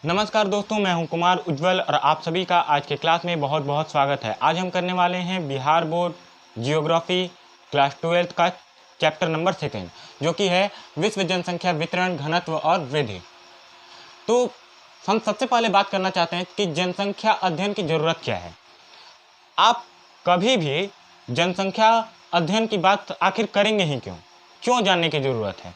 नमस्कार दोस्तों, मैं हूं कुमार उज्जवल और आप सभी का आज के क्लास में बहुत बहुत स्वागत है। आज हम करने वाले हैं बिहार बोर्ड जियोग्राफी क्लास 12 का चैप्टर नंबर 2 जो कि है विश्व जनसंख्या वितरण, घनत्व और वृद्धि। तो हम सबसे पहले बात करना चाहते हैं कि जनसंख्या अध्ययन की ज़रूरत क्या है। आप कभी भी जनसंख्या अध्ययन की बात आखिर करेंगे ही क्यों जानने की ज़रूरत है।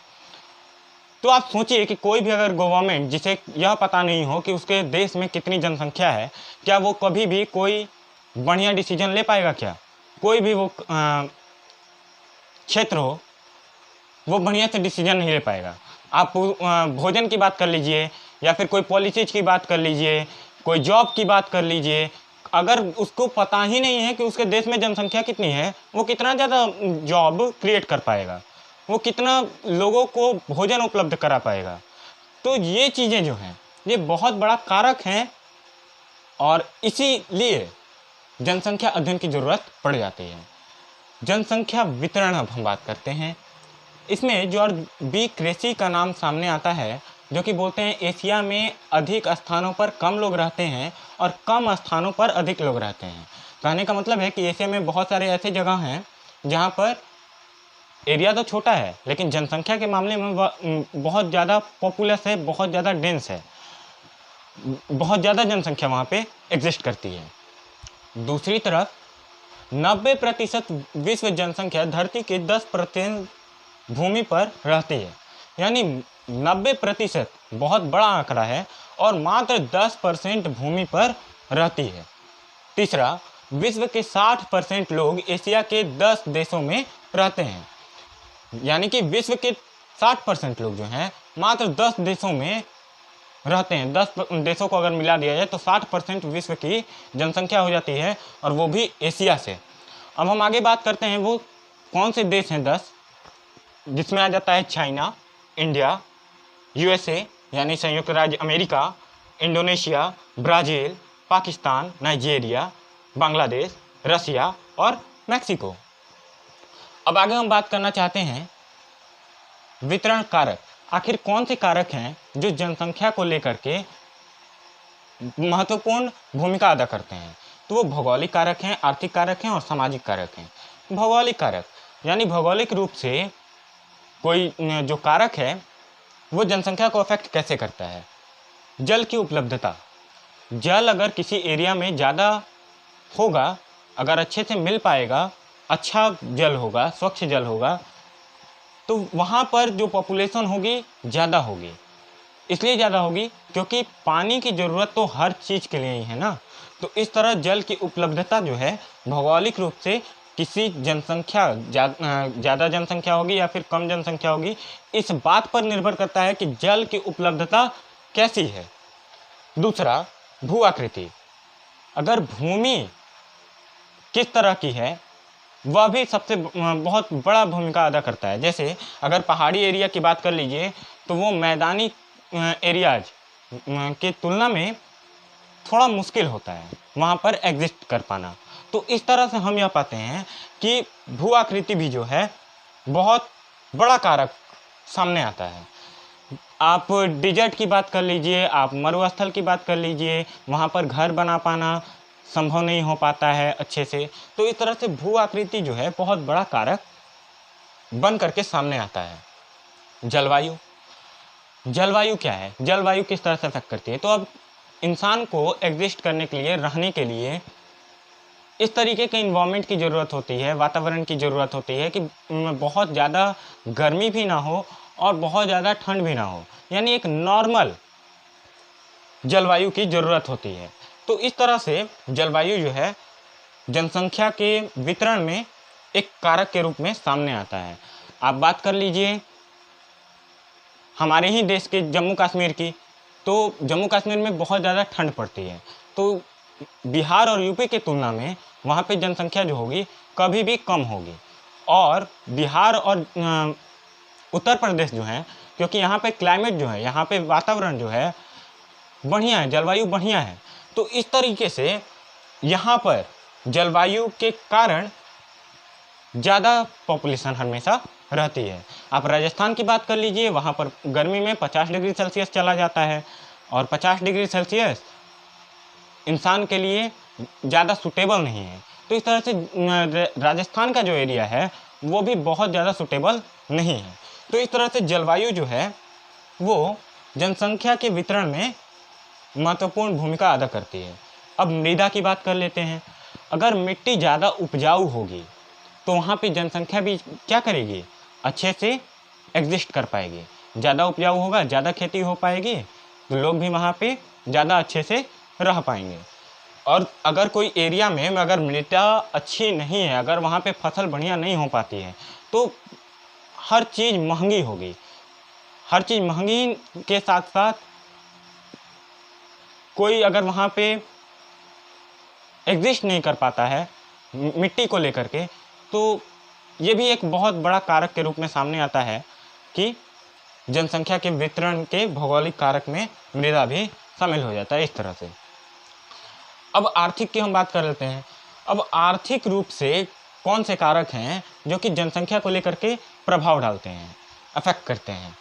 तो आप सोचिए कि कोई भी अगर गवर्नमेंट जिसे यह पता नहीं हो कि उसके देश में कितनी जनसंख्या है, क्या वो कभी भी कोई बढ़िया डिसीजन ले पाएगा? क्या कोई भी वो क्षेत्र हो वो बढ़िया से डिसीजन नहीं ले पाएगा। आप भोजन की बात कर लीजिए या फिर कोई पॉलिसीज की बात कर लीजिए, कोई जॉब की बात कर लीजिए। अगर उसको पता ही नहीं है कि उसके देश में जनसंख्या कितनी है, वो कितना ज़्यादा जॉब क्रिएट कर पाएगा, वो कितना लोगों को भोजन उपलब्ध करा पाएगा। तो ये चीज़ें जो हैं ये बहुत बड़ा कारक हैं और इसीलिए जनसंख्या अध्ययन की ज़रूरत पड़ जाती है। जनसंख्या वितरण अब हम बात करते हैं। इसमें जॉर्ज बी क्रेसी का नाम सामने आता है, जो कि बोलते हैं एशिया में अधिक स्थानों पर कम लोग रहते हैं और कम स्थानों पर अधिक लोग रहते हैं। कहने का मतलब है कि एशिया में बहुत सारे ऐसे जगह हैं जहाँ पर एरिया तो छोटा है लेकिन जनसंख्या के मामले में बहुत ज़्यादा पॉपुलस है, बहुत ज़्यादा डेंस है, बहुत ज़्यादा जनसंख्या वहाँ पे एग्जिस्ट करती है। दूसरी तरफ 90% विश्व जनसंख्या धरती के 10% भूमि पर रहती है, यानी 90% बहुत बड़ा आंकड़ा है और मात्र 10% भूमि पर रहती है। तीसरा, विश्व के 60% लोग एशिया के 10 देशों में रहते हैं, यानी कि विश्व के 60% लोग जो हैं मात्र 10 देशों में रहते हैं। 10 देशों को अगर मिला दिया जाए तो 60% विश्व की जनसंख्या हो जाती है, और वो भी एशिया से। अब हम आगे बात करते हैं वो कौन से देश हैं 10, जिसमें आ जाता है चाइना, इंडिया, यूएसए यानी संयुक्त राज्य अमेरिका, Indonesia, Brazil, Pakistan, Nigeria, Bangladesh, Russia और मैक्सिको। अब आगे हम बात करना चाहते हैं वितरण कारक। आखिर कौन से कारक हैं जो जनसंख्या को लेकर के महत्वपूर्ण भूमिका अदा करते हैं? तो वो भौगोलिक कारक हैं, आर्थिक कारक हैं और सामाजिक कारक हैं। भौगोलिक कारक यानी भौगोलिक रूप से कोई जो कारक है वो जनसंख्या को अफेक्ट कैसे करता है। जल की उपलब्धता, जल अगर किसी एरिया में ज़्यादा होगा, अगर अच्छे से मिल पाएगा, अच्छा जल होगा, स्वच्छ जल होगा, तो वहाँ पर जो पॉपुलेशन होगी ज़्यादा होगी। इसलिए ज़्यादा होगी क्योंकि पानी की ज़रूरत तो हर चीज़ के लिए ही है ना। तो इस तरह जल की उपलब्धता जो है भौगोलिक रूप से किसी जनसंख्या ज़्यादा जनसंख्या होगी या फिर कम जनसंख्या होगी, इस बात पर निर्भर करता है कि जल की उपलब्धता कैसी है। दूसरा, भू आकृति, अगर भूमि किस तरह की है वह भी सबसे बहुत बड़ा भूमिका अदा करता है। जैसे अगर पहाड़ी एरिया की बात कर लीजिए तो वो मैदानी एरियाज की तुलना में थोड़ा मुश्किल होता है वहाँ पर एग्जिस्ट कर पाना। तो इस तरह से हम यह पाते हैं कि भू आकृति भी जो है बहुत बड़ा कारक सामने आता है। आप डिजर्ट की बात कर लीजिए, आप मरुस्थल की बात कर लीजिए, वहाँ पर घर बना पाना संभव नहीं हो पाता है अच्छे से। तो इस तरह से भू आकृति जो है बहुत बड़ा कारक बन करके सामने आता है। जलवायु, जलवायु क्या है, जलवायु किस तरह से अफेक्ट करती है? तो अब इंसान को एग्जिस्ट करने के लिए, रहने के लिए इस तरीके के इन्वायरमेंट की ज़रूरत होती है, वातावरण की ज़रूरत होती है कि बहुत ज़्यादा गर्मी भी ना हो और बहुत ज़्यादा ठंड भी ना हो, यानी एक नॉर्मल जलवायु की ज़रूरत होती है। तो इस तरह से जलवायु जो है जनसंख्या के वितरण में एक कारक के रूप में सामने आता है। आप बात कर लीजिए हमारे ही देश के जम्मू कश्मीर की, तो जम्मू कश्मीर में बहुत ज़्यादा ठंड पड़ती है, तो बिहार और यूपी की तुलना में वहाँ पे जनसंख्या जो होगी कभी भी कम होगी। और बिहार और उत्तर प्रदेश जो है, क्योंकि यहाँ पे क्लाइमेट जो है, यहाँ पे वातावरण जो है बढ़िया है, जलवायु बढ़िया है, तो इस तरीके से यहाँ पर जलवायु के कारण ज़्यादा पॉपुलेशन हमेशा रहती है। आप राजस्थान की बात कर लीजिए, वहाँ पर गर्मी में 50 डिग्री सेल्सियस चला जाता है। और 50 डिग्री सेल्सियस इंसान के लिए ज़्यादा सूटेबल नहीं है। तो इस तरह से राजस्थान का जो एरिया है वो भी बहुत ज़्यादा सूटेबल नहीं है। तो इस तरह से जलवायु जो है वो जनसंख्या के वितरण में महत्वपूर्ण भूमिका अदा करती है। अब मृदा की बात कर लेते हैं। अगर मिट्टी ज़्यादा उपजाऊ होगी तो वहाँ पे जनसंख्या भी क्या करेगी, अच्छे से एग्जिस्ट कर पाएगी। ज़्यादा उपजाऊ होगा, ज़्यादा खेती हो पाएगी, तो लोग भी वहाँ पे ज़्यादा अच्छे से रह पाएंगे। और अगर कोई एरिया में अगर मृदा अच्छी नहीं है, अगर वहाँ पे फसल बढ़िया नहीं हो पाती है, तो हर चीज़ महंगी होगी। हर चीज़ महंगी के साथ साथ कोई अगर वहाँ पे एग्जिस्ट नहीं कर पाता है मिट्टी को लेकर के, तो ये भी एक बहुत बड़ा कारक के रूप में सामने आता है कि जनसंख्या के वितरण के भौगोलिक कारक में मृदा भी शामिल हो जाता है इस तरह से। अब आर्थिक की हम बात कर लेते हैं। अब आर्थिक रूप से कौन से कारक हैं जो कि जनसंख्या को लेकर के प्रभाव डालते हैं, अफेक्ट करते हैं।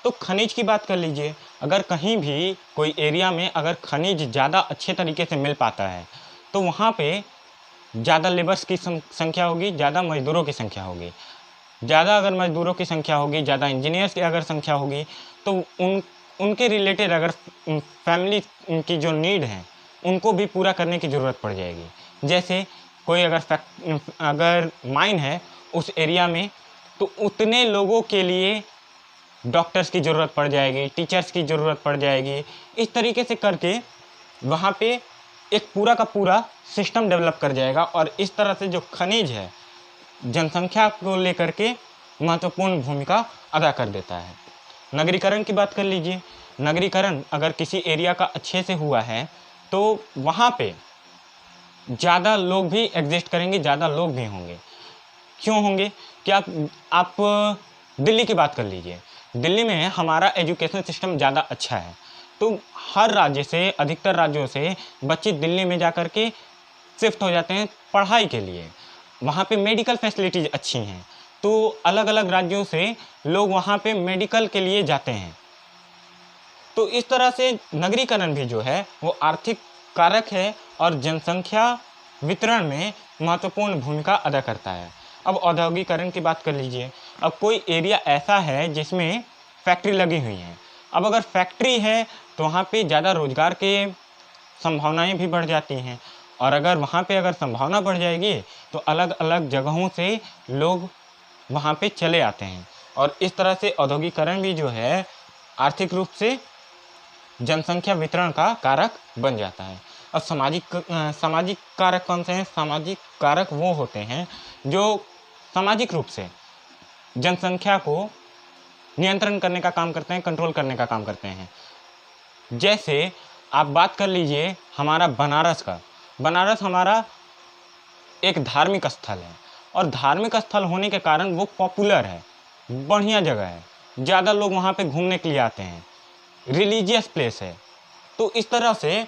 तो खनिज की बात कर लीजिए। अगर कहीं भी कोई एरिया में अगर खनिज ज़्यादा अच्छे तरीके से मिल पाता है तो वहाँ पे ज़्यादा लेबर्स की संख्या होगी, ज़्यादा मजदूरों की संख्या होगी। ज़्यादा अगर मजदूरों की संख्या होगी, ज़्यादा इंजीनियर्स की अगर संख्या होगी, तो उनके रिलेटेड अगर फैमिली की जो नीड है उनको भी पूरा करने की ज़रूरत पड़ जाएगी। जैसे कोई अगर माइन है उस एरिया में, तो उतने लोगों के लिए डॉक्टर्स की ज़रूरत पड़ जाएगी, टीचर्स की ज़रूरत पड़ जाएगी। इस तरीके से करके वहाँ पे एक पूरा का पूरा सिस्टम डेवलप कर जाएगा। और इस तरह से जो खनिज है जनसंख्या को लेकर के महत्वपूर्ण भूमिका अदा कर देता है। नगरीकरण की बात कर लीजिए। नगरीकरण अगर किसी एरिया का अच्छे से हुआ है तो वहाँ पे ज़्यादा लोग भी एग्जिस्ट करेंगे, ज़्यादा लोग भी होंगे। क्यों होंगे? क्या आप दिल्ली की बात कर लीजिए। दिल्ली में हमारा एजुकेशन सिस्टम ज़्यादा अच्छा है, तो हर राज्य से, अधिकतर राज्यों से बच्चे दिल्ली में जा कर के शिफ्ट हो जाते हैं पढ़ाई के लिए। वहाँ पे मेडिकल फैसिलिटीज़ अच्छी हैं, तो अलग अलग राज्यों से लोग वहाँ पे मेडिकल के लिए जाते हैं। तो इस तरह से नगरीकरण भी जो है वो आर्थिक कारक है और जनसंख्या वितरण में महत्वपूर्ण भूमिका अदा करता है। अब औद्योगिकरण की बात कर लीजिए। अब कोई एरिया ऐसा है जिसमें फैक्ट्री लगी हुई हैं। अब अगर फैक्ट्री है तो वहाँ पे ज़्यादा रोजगार के संभावनाएं भी बढ़ जाती हैं, और अगर वहाँ पे अगर संभावना बढ़ जाएगी तो अलग अलग जगहों से लोग वहाँ पे चले आते हैं। और इस तरह से औद्योगिकरण भी जो है आर्थिक रूप से जनसंख्या वितरण का कारक बन जाता है। अब सामाजिक कारक कौन से हैं? सामाजिक कारक वो होते हैं जो सामाजिक रूप से जनसंख्या को नियंत्रण करने का काम करते हैं, कंट्रोल करने का काम करते हैं। जैसे आप बात कर लीजिए हमारा बनारस का। बनारस हमारा एक धार्मिक स्थल है, और धार्मिक स्थल होने के कारण वो पॉपुलर है, बढ़िया जगह है, ज़्यादा लोग वहाँ पे घूमने के लिए आते हैं, रिलीजियस प्लेस है। तो इस तरह से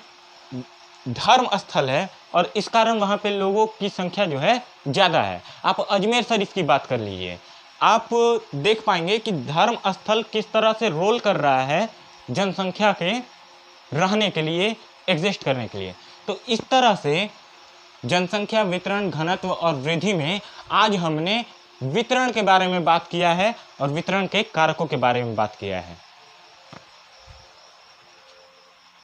धर्म स्थल है और इस कारण वहाँ पे लोगों की संख्या जो है ज़्यादा है। आप अजमेर शरीफ की बात कर लीजिए, आप देख पाएंगे कि धर्म स्थल किस तरह से रोल कर रहा है जनसंख्या के रहने के लिए, एग्जिस्ट करने के लिए। तो इस तरह से जनसंख्या वितरण, घनत्व और वृद्धि में आज हमने वितरण के बारे में बात किया है और वितरण के कारकों के बारे में बात किया है।